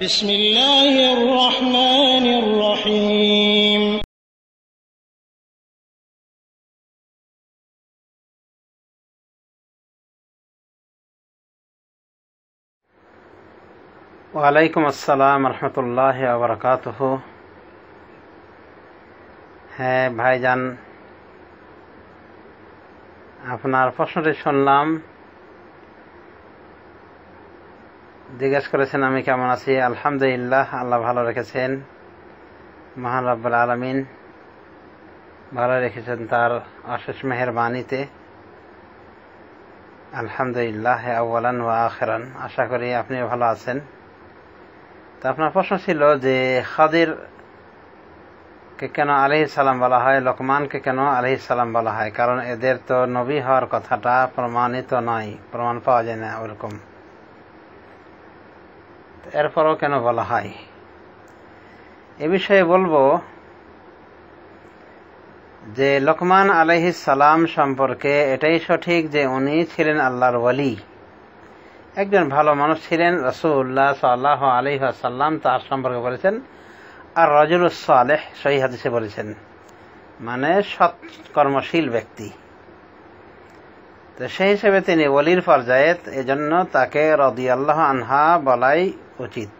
بسم الله الرحمن الرحيم ওয়ালাইকুম আসসালাম রহমতুল্লাহি ওয়া বারাকাতুহু। হ্যাঁ ভাইজান, আপনার প্রশ্নটি শুনলাম। জিজ্ঞেস করেছেন আমি কেমন আছি। আলহামদুলিল্লাহ, আল্লাহ ভালো রেখেছেন। মহান রব্বুল আলামিন ভালো রেখেছেন তার অশেষ মেহেরবানিতে। আলহামদুলিল্লাহ আউয়ালান ওয়া আখিরান। আশা করি আপনিও ভালো আছেন। তো আপনার প্রশ্ন ছিল যে খাদির কে কেন আলাইহিস সালাম বলা হয়, লোকমানকে কেন আলাইহিস সালাম বলা হয়? কারণ এদের তো নবী হওয়ার কথাটা প্রমাণিত নয়, প্রমাণ পাওয়া যায় না ওরকম। এরপরও কেন বলা হয় এ বিষয়ে বলবো যে লোকমান আলাইহিস সালাম সম্পর্কে এটাই সঠিক যে উনি ছিলেন আল্লাহর ওয়ালি, একজন ভালো মানুষ ছিলেন। রাসূলুল্লাহ সাল্লাল্লাহু আলাইহি ওয়াসাল্লাম তার সম্পর্কে বলেছেন আর রাজুলুস সালেহ, সহিহ হাদিসে বলেছেন, মানে সৎ কর্মশীল ব্যক্তি। তো সেই হিসেবে তিনি ওলির পর্যায়ে, এজন্য তাকে রাদিয়াল্লাহু আনহা বলাই উচিত।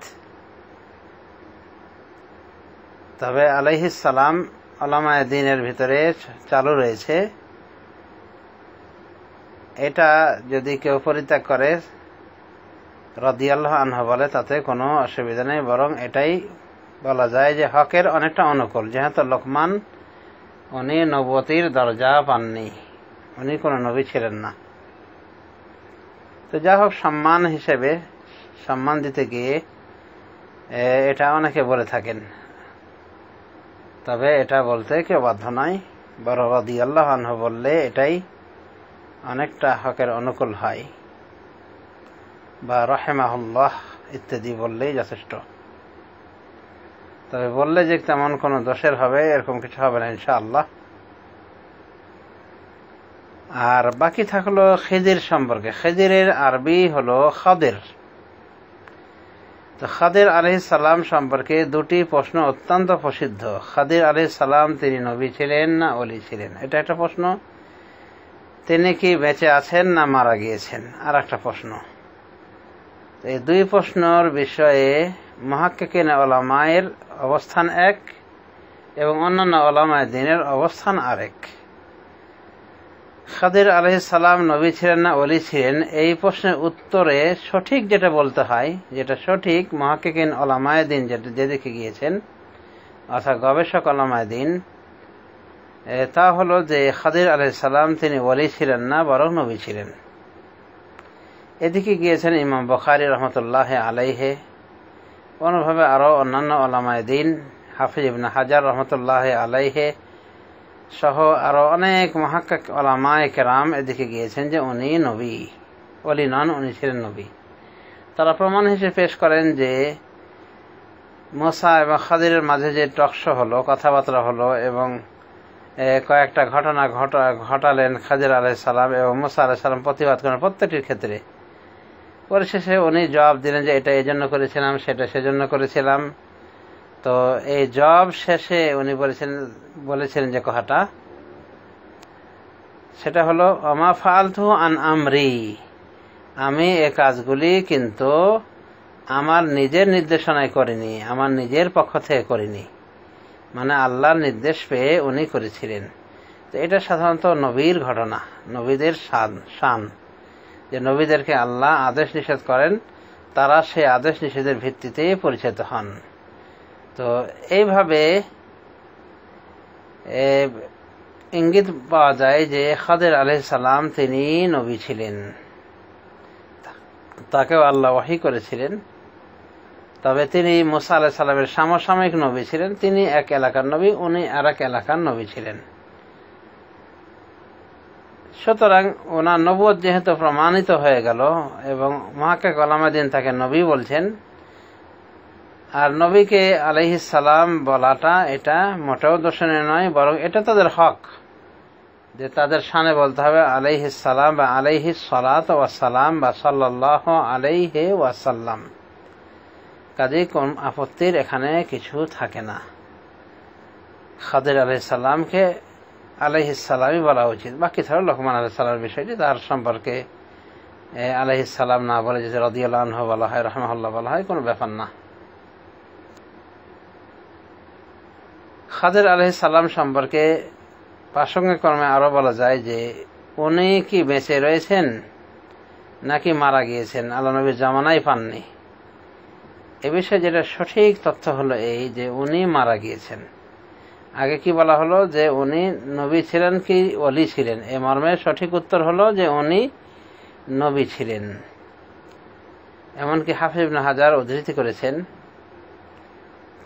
তবে আলাইহিস সালাম উলামায়ে দ্বীনের ভিতরে চালু রয়েছে, এটা যদি কেউ পরিত্যাগ করে রাদিয়াল্লাহু আনহু বলে তাতে কোনো অসুবিধা নেই, বরং এটাই বলা যায় যে হকের অনেকটা অনুকূল। যেহেতু লোকমান উনি নবুয়তির দরজা পাননি, উনি কোনো নবী ছিলেন না। তো যা হোক, সম্মান হিসেবে সম্মান দিতে গিয়ে এটা অনেকে বলে থাকেন, তবে এটা বলতে কেউ বাধ্য নয়, বরং রাদিয়াল্লাহু আনহু বললে এটাই অনেকটা হকের অনুকূল হয়, বা রাহিমাহুল্লাহ ইত্যাদি বললেই যথেষ্ট। তবে বললে যে তেমন কোনো দোষের হবে এরকম কিছু হবে না ইনশাআল্লাহ। আর বাকি থাকলো খিদির সম্পর্কে। খিদিরের আরবি হলো খাদির। তো খাদির আলাইহিস সালাম সম্পর্কে দুটি প্রশ্ন অত্যন্ত প্রসিদ্ধ। খাদির আলাইহিস সালাম তিনি নবী ছিলেন না ওলি ছিলেন, এটা একটা প্রশ্ন। তিনি কি বেঁচে আছেন না মারা গিয়েছেন, আর একটা প্রশ্ন। এই দুই প্রশ্নর বিষয়ে মুহাক্কিকিন উলামায়ের অবস্থান এক এবং অন্যান্য উলামায়ে দ্বীনের অবস্থান আরেক। খাদির আলাইহিস সালাম নবী ছিলেন না ওলি ছিলেন, এই প্রশ্নের উত্তরে সঠিক যেটা বলতে হয়, যেটা সঠিক মুহাক্কিকিন উলামায়ে দ্বীন যেদিকে গিয়েছেন, অর্থাৎ গবেষক উলামায়ে দ্বীন, তা হলো যে খাদির আলাইহিস সালাম তিনি ওলি ছিলেন না, বরং নবী ছিলেন। এদিকে গিয়েছেন ইমাম বুখারী রহমতুল্লাহ আলাইহি, অনুভাবে আরো অন্যান্য উলামায়ে দ্বীন, হাফিজ ইবনে হাজার রহমতুল্লাহ আলাইহি সহ আরো অনেক মুহাক্কিক উলামায়ে কেরাম এদিকে গিয়েছেন যে উনি নবী, ওলি নন, উনি ছিলেন নবী। তারা প্রমাণ হিসেবে পেশ করেন যে মুসা এবং খাদিরের মাঝে যে টকশো হলো, কথাবার্তা হলো, এবং কয়েকটা ঘটনা ঘটালেন খাদির আলাইহিস সালাম এবং মুসা আলাইহিস সালাম প্রতিবাদ করেন প্রত্যেকটির ক্ষেত্রে। পরিশেষে উনি জবাব দিলেন যে এটা এই জন্য করেছিলাম, সেটা সেজন্য করেছিলাম। তো এই জবাব শেষে উনি বলেছিলেন যে কথাটা, সেটা হলো আমা ফাআলতু আন আমরি, আমি এই কাজগুলি কিন্তু আমার নিজের নির্দেশনায় করিনি, আমার নিজের পক্ষ থেকে করিনি, মানে আল্লাহর নির্দেশ পেয়ে উনি করেছিলেন। তো এটা সাধারণত নবীর ঘটনা, নবীদের শান, যে নবীদেরকে আল্লাহ আদেশ নিষেধ করেন, তারা সেই আদেশ নিষেধের ভিত্তিতে পরিচিত হন। তো এইভাবে ইঙ্গিত পাওয়া যায় যে খাদির আলাইহিস সালাম তিনি নবী ছিলেন, তাকেও আল্লাহ ওহী করেছিলেন। তবে তিনি মুসা আলাইহিস সালামের সমসাময়িক নবী ছিলেন, তিনি এক এলাকার নবী, উনি আর এক এলাকার নবী ছিলেন। সুতরাং ওনার নবুয়ত যেহেতু প্রমাণিত হয়ে গেল এবং মুহাক্কিক উলামায়ে দ্বীন তাকে নবী বলছেন, আর নবীকে আলাইহিস সালাম বলাটা এটা মোটেও দোষণীয় নয়, বরং এটা তাদের হক, যে তাদের শানে বলতে হবে আলাইহিস সালাম বা আলাইহিস সালাত ওয়াস সালাম বা সাল্লাল্লাহু আলাইহি ওয়াসাল্লাম। কাজেই কোন আপত্তির এখানে কিছু থাকে না। খাদির আলাইহিস সালামকে আলাইহিস সালামই বলা উচিত। বাকি ছাড়া লোকমান আলাইহিস সালামের বিষয়টি তার সম্পর্কে আলাইহিস সালাম না বলে যদি রাদিয়াল্লাহু আনহু বলা হয়, রাহিমাহুল্লাহ বলা হয়, কোনো ব্যাপার না। খাদির আলাইহিস সালাম সম্পর্কে প্রাসঙ্গিক কর্মে আরো বলা যায় যে উনি কি বেঁচে রয়েছেন নাকি মারা গিয়েছেন, আল্লাহ নবীর জামানায় পাননি। এ বিষয়ে যেটা সঠিক তথ্য হলো এই যে উনি মারা গিয়েছেন। আগে কি বলা হলো যে উনি নবী ছিলেন কি ওলি ছিলেন, এ মর্মে সঠিক উত্তর হলো যে উনি নবী ছিলেন। এমনকি হাফিজ ইবনে হাজার উদ্ধৃতি করেছেন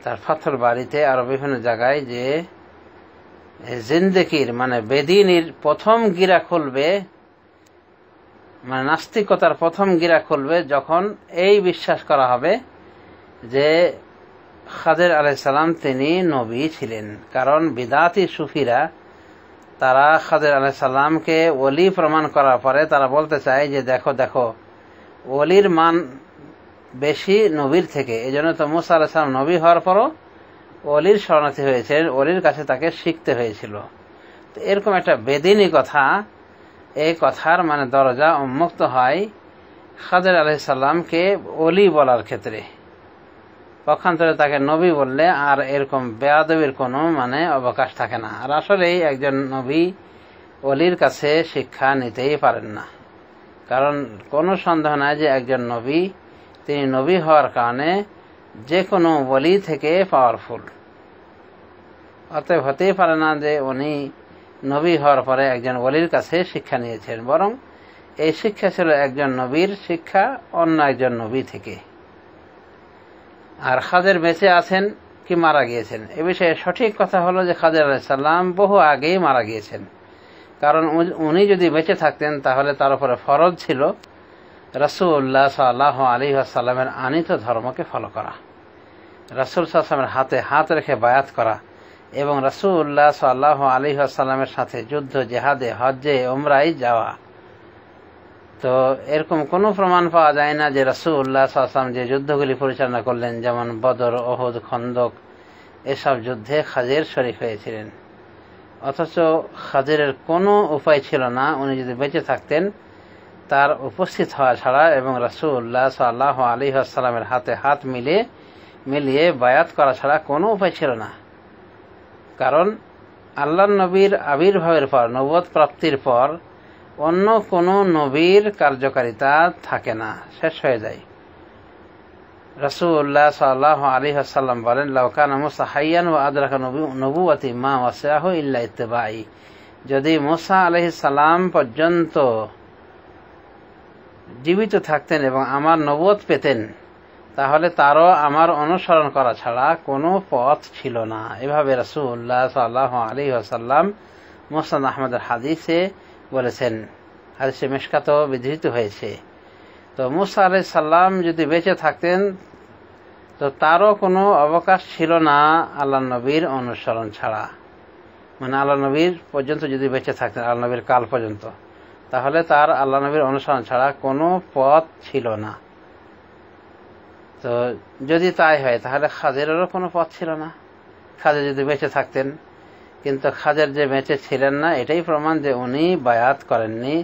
তার ফাথুল বারীতে আরো বিভিন্ন জায়গায় যে জিন্দেকির মানে বেদিনীর প্রথম গিরা খুলবে, মানে নাস্তিকতার প্রথম গিরা খুলবে যখন এই বিশ্বাস করা হবে যে খাদির আলাইহিস সালাম তিনি নবী ছিলেন। কারণ বিদাতি সুফিরা তারা খাদির আলাইহিস সালামকে ওলি প্রমাণ করার পরে তারা বলতে চায় যে দেখো দেখো ওলির মান বেশি নবীর থেকে, এই জন্য তো মুসা আলাইহিস সালাম নবী হওয়ার পরও ওলির শরণার্থী হয়েছেন, ওলির কাছে তাকে শিখতে হয়েছিল। তো এরকম একটা বেদিনী কথা, এই কথার মানে দরজা উন্মুক্ত হয় খাদির আলাইহিস সালামকে ওলি বলার ক্ষেত্রে। পক্ষান্তরে তাকে নবী বললে আর এরকম বেয়াদবির কোনো মানে অবকাশ থাকে না। আর আসলেই একজন নবী ওলির কাছে শিক্ষা নিতেই পারেন না, কারণ কোনো সন্দেহ নাই যে একজন নবী তিনি নবী হওয়ার কারণে যে কোনো ওলি থেকে পাওয়ারফুল। অতএব হতেই পারে না যে উনি নবী হওয়ার পরে একজন ওলির কাছে শিক্ষা নিয়েছেন, বরং এই শিক্ষা ছিল একজন নবীর শিক্ষা অন্য একজন নবী থেকে। আর খাদির বেঁচে আছেন কি মারা গিয়েছেন, এ বিষয়ে সঠিক কথা হলো যে খাদির আলাইহিস সালাম বহু আগেই মারা গিয়েছেন। কারণ উনি যদি বেঁচে থাকতেন তাহলে তার উপরে ফরজ ছিল রাসূলুল্লাহ সাল্লাল্লাহু আলাইহি ওয়াসাল্লামের আনিত ধর্মকে ফলো করা, রাসূল সাল্লাল্লাহু আলাইহি ওয়াসাল্লামের হাতে হাত রেখে বায়াত করা এবং রাসূলুল্লাহ সাল্লাল্লাহু আলাইহি ওয়াসাল্লামের সাথে যুদ্ধ, জিহাদে, হজ্জে, উমরায় যাওয়া। তো এরকম কোনো প্রমাণ পাওয়া যায় না যে রাসূলুল্লাহ সাল্লাল্লাহু আলাইহি ওয়াসাল্লাম যে যুদ্ধগুলি পরিচালনা করলেন, যেমন বদর, উহুদ, খন্দক, এসব যুদ্ধে খাদির শরীক হয়েছিলেন। অথচ খাদিরের কোনো উপায় ছিল না, উনি যদি বেঁচে থাকতেন তার উপস্থিত হওয়া ছাড়া এবং রাসূলুল্লাহ সাল্লাল্লাহু আলাইহি ওয়াসাল্লামের হাতে হাত মিলিয়ে বায়াত করা ছাড়া কোনো উপায় ছিল না। কারণ আল্লাহর নবীর আবির্ভাবের পর, নবুয়ত প্রাপ্তির পর অন্য কোনো নবীর কার্যকারিতা থাকে না, শেষ হয়ে যায়। রাসূলুল্লাহ সাল্লাল্লাহু আলাইহি ওয়াসাল্লাম বলেন, লাউ কানা মূসা হাইয়ান ওয়া আদরাকা নবুওয়াতি মা ওয়াসিআহু ইল্লা ইত্তিবাই। যদি মূসা আলাইহিস সালাম পর্যন্ত জীবিত থাকতেন এবং আমার নবুয়ত পেতেন তাহলে তারও আমার অনুসরণ করা ছাড়া কোনো পথ ছিল না। এভাবে রাসূলুল্লাহ সাল্লাল্লাহু আলাইহি ওয়াসাল্লাম মুসনাদ আহমদের হাদিসে বলেছেন, হাদিসে মিশকাতেও বিধৃত হয়েছে। তো মূসা আলাইহিস সালাম যদি বেঁচে থাকতেন তো তারও কোনো অবকাশ ছিল না আল্লাহ নবীর অনুসরণ ছাড়া। মানে আল্লাহ নবীর পর্যন্ত যদি বেঁচে থাকতেন, আল্লাহ নবীর কাল পর্যন্ত, তাহলে তার আল্লাহ নবীর অনুসরণ ছাড়া কোনো পথ ছিল না। তো যদি তাই হয় তাহলে খাদিরেরও কোনো পথ ছিল না, খাদির যদি বেঁচে থাকতেন। কিন্তু খাদির যে বেঁচে ছিলেন না এটাই প্রমাণ যে উনি বায়াত করেননি,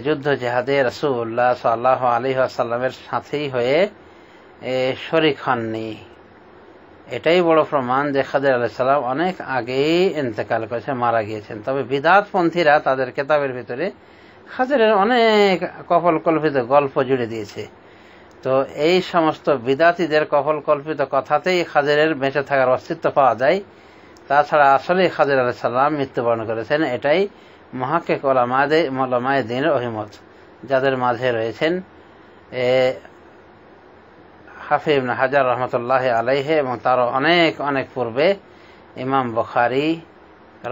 যুদ্ধ জিহাদে রাসূলুল্লাহ সাল্লাল্লাহু আলাইহি ওয়াসাল্লামের সাথেই হয়ে শরীক হননি। এটাই বড় প্রমাণ যে খাদির আলাইহিস সালাম অনেক আগেই ইন্তেকাল করেছে, মারা গিয়েছেন। তবে বিদআতপন্থীরা তাদের কিতাবের ভিতরে খাদিরের অনেক কল্পিত গল্প জুড়ে দিয়েছে। তো এই সমস্ত বিদাতীদের কল্পিত কথাতেই খাদিরের বেঁচে থাকার অস্তিত্ব পাওয়া যায়। তাছাড়া আসলে খাদির আলাইহিস সালাম মৃত্যুবরণ করেছেন, এটাই মুহাক্কিক উলামায়ে দ্বীনের অভিমত, যাদের মাঝে রয়েছেন হাফিজ ইবনে হাজার রহমতুল্লাহ আলাইহি এবং তারও অনেক পূর্বে ইমাম বুখারী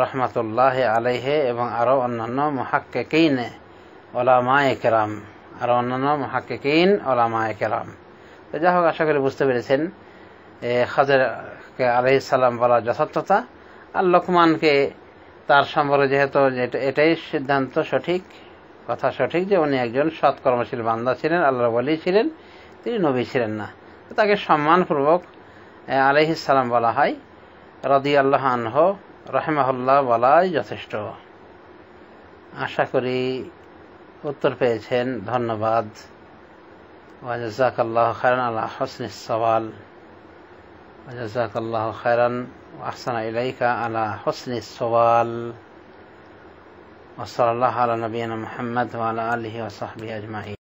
রহমতুল্লাহ আলাইহি এবং আরও অন্যান্য মুহাক্কিকিন উলামায়ে কেরাম, উলামায়ে কেরাম। তো যাই হোক, আশা করি বুঝতে পেরেছেন খাদিরকে আলাইহিস সালাম বলার যথার্থতা। আর লোকমানকে তার সম্পর্কে যেহেতু এটাই সিদ্ধান্ত সঠিক, কথা সঠিক যে উনি একজন সৎকর্মশীল বান্দা ছিলেন, আল্লাহর ওলি ছিলেন, তিনি নবী ছিলেন না। তাকে সম্মানপূর্বক আলাইহিস সালাম বলা হয়, রাদিয়াল্লাহু আনহু রাহিমাহুল্লাহ বলাই যথেষ্ট। আশা করি উত্তর পেয়েছেন। ধন্যবাদ। ওয়া জাযাকাল্লাহু খায়রান আলা হুসনিস সওয়াল। ওয়া জাযাকাল্লাহু খায়রান ওয়া আহসানা ইলাইকা আলা হুসনিস সওয়াল। ওয়া সাল্লাল্লাহু আলা নবিয়িনা মুহাম্মদ ওয়া আলা আলিহি ওয়া সাহবিহি আজমাইন।